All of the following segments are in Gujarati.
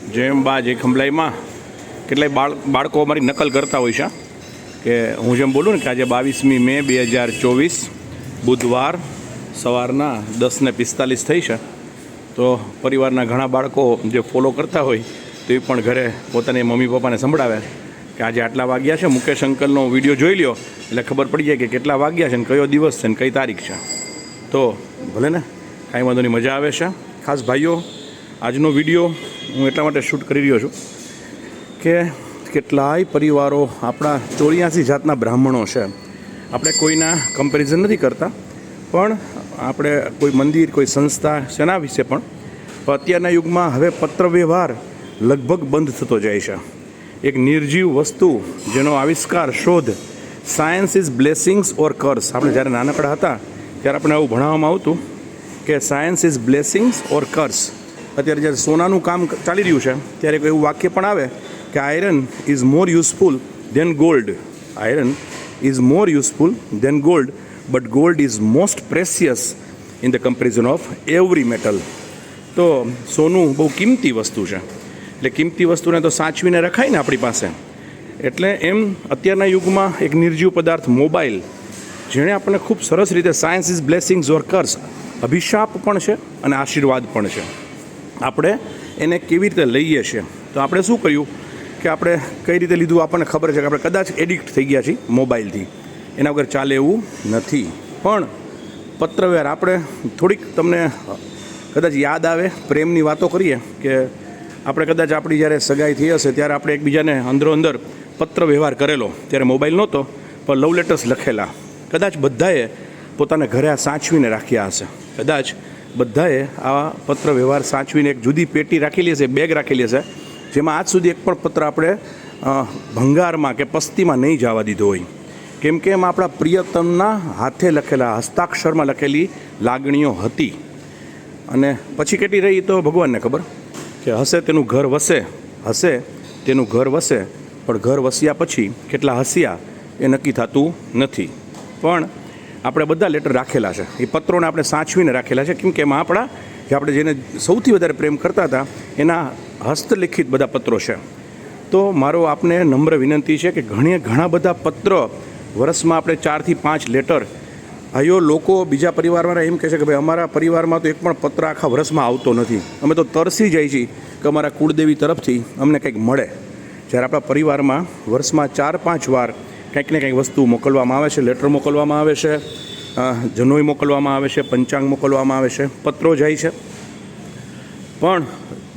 જેમ બા જે ખંભલાઈમાં કેટલાય બાળકો અમારી નકલ કરતા હોય છે કે હું જેમ બોલું ને કે આજે 22મી મે 2024 બુધવાર સવારના 10:45 થઈ છે. તો પરિવારના ઘણા બાળકો જે ફોલો કરતા હોય તો એ પણ ઘરે પોતાની મમ્મી પપ્પાને સંભળાવે કે આજે આટલા વાગ્યા છે. મુકેશ અંકલનો વિડીયો જોઈ લ્યો એટલે ખબર પડી જાય કે કેટલા વાગ્યા છે ને કયો દિવસ છે ને કઈ તારીખ છે. તો ભલે ને કાંઈ વાંધો નહીં, મજા આવે છે. ખાસ ભાઈઓ, આજનો વિડીયો હું એટલા માટે શૂટ કરી રહ્યો છું કે કેટલાય પરિવારો, આપણા 84 જાતના બ્રાહ્મણો છે. આપણે કોઈના કમ્પેરિઝન નથી કરતા, પણ આપણે કોઈ મંદિર, કોઈ સંસ્થા શેના વિશે પણ અત્યારના યુગમાં હવે પત્ર વ્યવહાર લગભગ બંધ થતો જાય છે. એક નિર્જીવ વસ્તુ જેનો આવિષ્કાર, શોધ, science is blessings or curse. આપણે જ્યારે નાનકડા હતા ત્યારે આપણે આવું ભણાવવામાં આવતું કે science is blessings or curse. અત્યારે જ્યારે સોનાનું કામ ચાલી રહ્યું છે ત્યારે કોઈ એવું વાક્ય પણ આવે કે iron is more useful than gold. Iron is more useful than gold, but gold is most precious in the comparison of every metal. તો સોનું બહુ કિંમતી વસ્તુ છે, એટલે કિંમતી વસ્તુને તો સાચવીને રખાય ને આપણી પાસે. એટલે એમ અત્યારના યુગમાં એક નિર્જીવ પદાર્થ મોબાઈલ, જેણે આપણને ખૂબ સરસ રીતે science is blessings or curse, અભિશાપ પણ છે અને આશીર્વાદ પણ છે. આપણે એને કેવી રીતે લઈએ છીએ, તો આપણે શું કર્યું કે આપણે કઈ રીતે લીધું આપણને ખબર છે કે આપણે કદાચ એડિક્ટ થઈ ગયા છીએ મોબાઈલથી. એના વગર ચાલે એવું નથી. પણ પત્રવ્યવહાર આપણે થોડીક તમને કદાચ યાદ આવે, પ્રેમની વાતો કરીએ કે આપણે કદાચ આપણી જ્યારે સગાઈ થઈ હશે ત્યારે આપણે એકબીજાને અંદરો અંદર પત્ર વ્યવહાર કરેલો. ત્યારે મોબાઈલ નહોતો, પણ લવ લેટર્સ લખેલા. કદાચ બધાએ પોતાના ઘરે આ સાચવીને રાખ્યા હશે. કદાચ બધાએ આ પત્ર વ્યવહાર સાચવીને એક જુદી પેટી રાખેલી હશે, બેગ રાખેલી હશે, જેમાં આજ સુધી એક પણ પત્ર આપણે ભંગારમાં કે પસ્તીમાં નહીં જવા દીધો હોય. કેમ કે એમાં આપણા પ્રિયતમના હાથે લખેલા, હસ્તાક્ષરમાં લખેલી લાગણીઓ હતી. અને પછી કેટલી રહી તો ભગવાનને ખબર. કે હશે તેનું ઘર વસે, હશે તેનું ઘર વસે, પણ ઘર વસ્યા પછી કેટલા હસ્યા એ નક્કી થતું નથી. પણ આપણે બધા લેટર રાખેલા છે, એ પત્રોને આપણે સાચવીને રાખેલા છે. કેમ કે એમાં આપણા, કે આપણે જેને સૌથી વધારે પ્રેમ કરતા હતા એના હસ્તલિખિત બધા પત્રો છે. તો મારો આપને નમ્ર વિનંતી છે કે ઘણા બધા પત્ર વર્ષમાં આપણે 4 થી 5 લેટર. ભાઈઓ, લોકો બીજા પરિવારવાળા એમ કહે છે કે ભાઈ અમારા પરિવારમાં તો એક પણ પત્ર આખા વર્ષમાં આવતો નથી, અમે તો તરસી જાય છીએ કે અમારા કુળદેવી તરફથી અમને કંઈક મળે. જ્યારે આપણા પરિવારમાં વર્ષમાં 4-5 વાર કંઈક ને કંઈક વસ્તુ મોકલવામાં આવે છે, લેટર મોકલવામાં આવે છે, જનોઈ મોકલવામાં આવે છે, પંચાંગ મોકલવામાં આવે છે, પત્રો જાય છે. પણ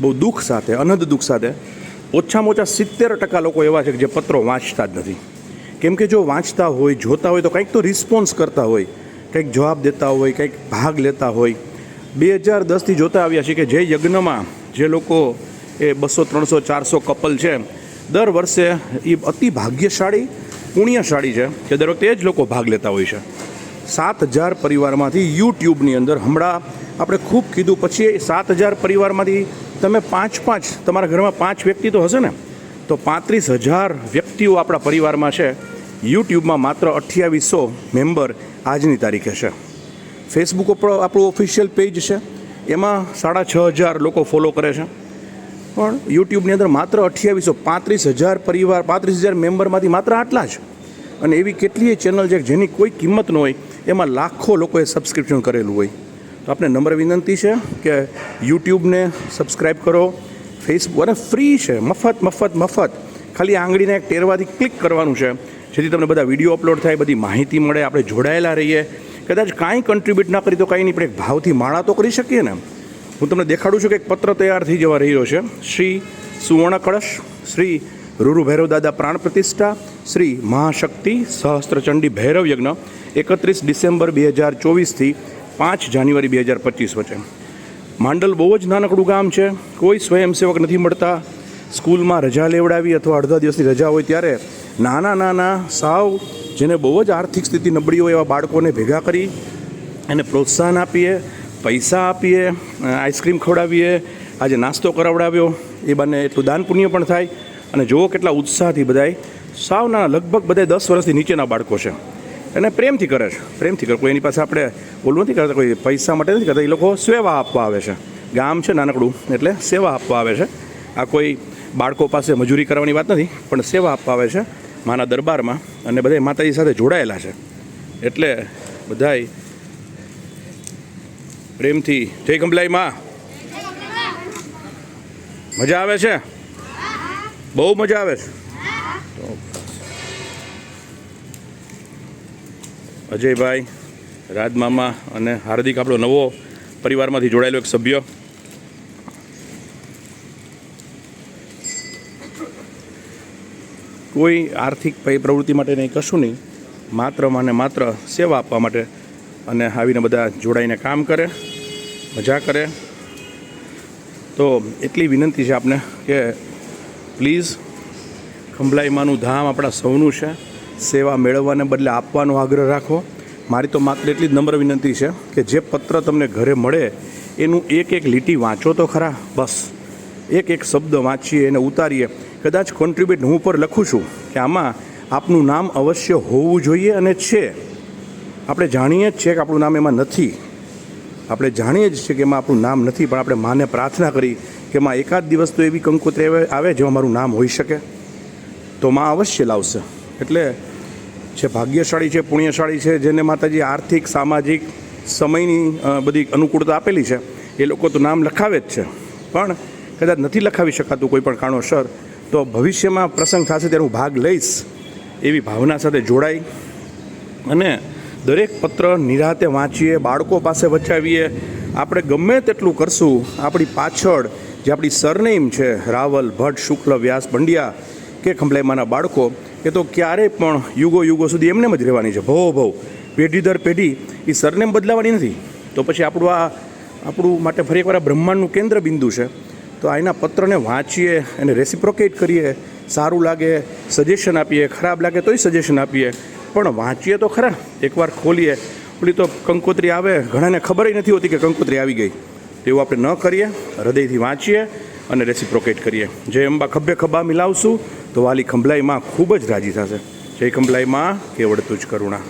બહુ દુઃખ સાથે, અનહદ દુઃખ સાથે ઓછામાં ઓછા 70% લોકો એવા છે કે જે પત્રો વાંચતા જ નથી. કેમ કે જો વાંચતા હોય, જોતા હોય તો કંઈક તો રિસ્પોન્સ કરતા હોય, કંઈક જવાબ દેતા હોય, કંઈક ભાગ લેતા હોય. 2010થી જોતા આવ્યા છીએ કે જે યજ્ઞમાં જે લોકો એ 200, 300, 400 કપલ છે, દર વર્ષે એ અતિ ભાગ્યશાળી, પુણ્યશાળી છે કે દર વખતે એ જ લોકો ભાગ લેતા હોય છે. 7000 પરિવારમાંથી યુટ્યુબની અંદર હમણાં આપણે ખૂબ કીધું, પછી 7000 પરિવારમાંથી તમે 5 તમારા ઘરમાં 5 વ્યક્તિ તો હશે ને, તો 35,000 વ્યક્તિઓ આપણા પરિવારમાં છે. યુટ્યુબમાં માત્ર 2800 મેમ્બર આજની તારીખે છે. ફેસબુક ઉપર આપણું ઓફિશિયલ પેજ છે, એમાં 6500 લોકો ફોલો કરે છે. પણ યુટ્યુબની અંદર માત્ર 35,000 પરિવાર, 35,000 મેમ્બરમાંથી માત્ર આટલા જ. અને એવી કેટલીય ચેનલ છે જેની કોઈ કિંમત ન હોય, એમાં લાખો લોકોએ સબસ્ક્રિપ્શન કરેલું હોય. તો આપણે નમ્ર વિનંતી છે કે યુટ્યુબને સબસ્ક્રાઈબ કરો. ફેસબુક અને ફ્રી છે, મફત. ખાલી આંગળીને એક ટેરવાથી ક્લિક કરવાનું છે, જેથી તમને બધા વિડીયો અપલોડ થાય, બધી માહિતી મળે, આપણે જોડાયેલા રહીએ. કદાચ કાંઈ કન્ટ્રીબ્યુટ ના કરી તો કાંઈ નહીં, પણ એક ભાવથી માળા તો કરી શકીએ ને. હું તમને દેખાડું છું કે એક પત્ર તૈયાર થઈ જવા રહ્યો છે. શ્રી સુવર્ણ કળશ, શ્રી રૂરુ ભૈરવ દાદા પ્રાણ પ્રતિષ્ઠા, શ્રી મહાશક્તિ સહસ્ત્રચંડી ભૈરવ યજ્ઞ 31 ડિસેમ્બર 2024થી 5 જાન્યુઆરી 2025 વચ્ચે. માંડલ બહુ જ નાનકડું ગામ છે, કોઈ સ્વયંસેવક નથી મળતા. સ્કૂલમાં રજા લેવડાવી અથવા અડધા દિવસની રજા હોય ત્યારે નાના સાવ જેને બહુ જ આર્થિક સ્થિતિ નબળી હોય એવા બાળકોને ભેગા કરી એને પ્રોત્સાહન આપીએ, પૈસા આપીએ, આઈસ્ક્રીમ ખવડાવીએ, આજે નાસ્તો કરાવડાવ્યો. એ બંને એટલું દાન પુણ્ય પણ થાય. અને જુઓ કેટલા ઉત્સાહથી બધાય, સાવ નાના, લગભગ બધા 10 વર્ષથી નીચેના બાળકો છે, એને પ્રેમથી કરે છે. પ્રેમથી કરે. કોઈ એની પાસે આપણે બોલવું નથી કરતા, કોઈ પૈસા માટે નથી કરતા. એ લોકો સેવા આપવા આવે છે. ગામ છે નાનકડું એટલે સેવા આપવા આવે છે. આ કોઈ બાળકો પાસે મજૂરી કરવાની વાત નથી, પણ સેવા આપવા આવે છે માના દરબારમાં, અને બધા માતાજી સાથે જોડાયેલા છે. એટલે બધાય પ્રેમથી જય કંબલાઈ માં. મજા આવે છે? બહુ મજા આવે છે. અજયભાઈ, રાજમામા અને હાર્દિક, આપણો નવો પરિવારમાંથી જોડાયેલો એક સભ્ય. કોઈ આર્થિક પ્રવૃત્તિ માટે નહીં, કશું નહીં, માત્ર અને માત્ર સેવા આપવા માટે, અને આવીને બધા જોડાઈને કામ કરે, મજા કરે. તો એટલી વિનંતી છે આપને કે પ્લીઝ, ખંભલાઈ માનું ધામ આપણા સૌનું છે. સેવા મેળવવાને બદલે આપવાનો આગ્રહ રાખો. મારી તો માત્ર એટલી જ નમ્ર વિનંતી છે કે જે પત્ર તમને ઘરે મળે એનું એક એક લીટી વાંચો તો ખરા. બસ એક એક શબ્દ વાંચીએ, એને ઉતારીએ. કદાચ કોન્ટ્રીબ્યુટ હું પર લખું છું કે આમાં આપનું નામ અવશ્ય હોવું જોઈએ, અને છે. આપણે જાણીએ જ છીએ કે આપણું નામ એમાં નથી. આપણે જાણીએ જ છીએ કે એમાં આપણું નામ નથી, પણ આપણે માને પ્રાર્થના કરી કે માં એકાદ દિવસ તો એવી કંકોત્રી આવે જેમાં મારું નામ હોઈ શકે, તો માં અવશ્ય લાવશે. એટલે જે ભાગ્યશાળી છે, પુણ્યશાળી છે, જેને માતાજી આર્થિક, સામાજિક, સમયની બધી અનુકૂળતા આપેલી છે, એ લોકો તો નામ લખાવે જ છે. પણ કદાચ નથી લખાવી શકાતું કોઈ પણ કારણોસર, તો ભવિષ્યમાં પ્રસંગ થશે ત્યારે હું ભાગ લઈશ એવી ભાવના સાથે જોડાઈ અને દરેક પત્ર નિરાતે વાંચીએ, બાળકો પાસે વચાવીએ. આપણે ગમે તેટલું કરશું, આપણી પાછળ જે આપણી સરનેમ છે, રાવલ, ભટ્ટ, શુક્લ, વ્યાસ, પંડ્યા કે ખંભલાઈમાના બાળકો, એ તો ક્યારેય પણ યુગો સુધી એમને જ રહેવાની છે. ભવ પેઢી દર પેઢી એ સરનેમ બદલાવાની નથી. તો પછી આપણું માટે ફરી એકવાર બ્રહ્માંડનું કેન્દ્ર બિંદુ છે. તો આના પત્રને વાંચીએ, એને રેસિપ્રોકેટ કરીએ. સારું લાગે સજેશન આપીએ, ખરાબ લાગે તોય સજેશન આપીએ, પણ વાંચીએ તો ખરા. એકવાર ખોલીએ. ઓલી તો કંકોત્રી આવે, ઘણાને ખબર નથી હોતી કે કંકોત્રી આવી ગઈ. તેવું આપણે ન કરીએ, હૃદયથી વાંચીએ અને રેસિપ્રોકેટ કરીએ. જય અંબા ખભે ખભા મિલાવશું તો વાલી ખંભલાઈ માં ખૂબ જ રાજી થશે. જય કંબલાઈ માં, કેવડ તુજ કરુણા.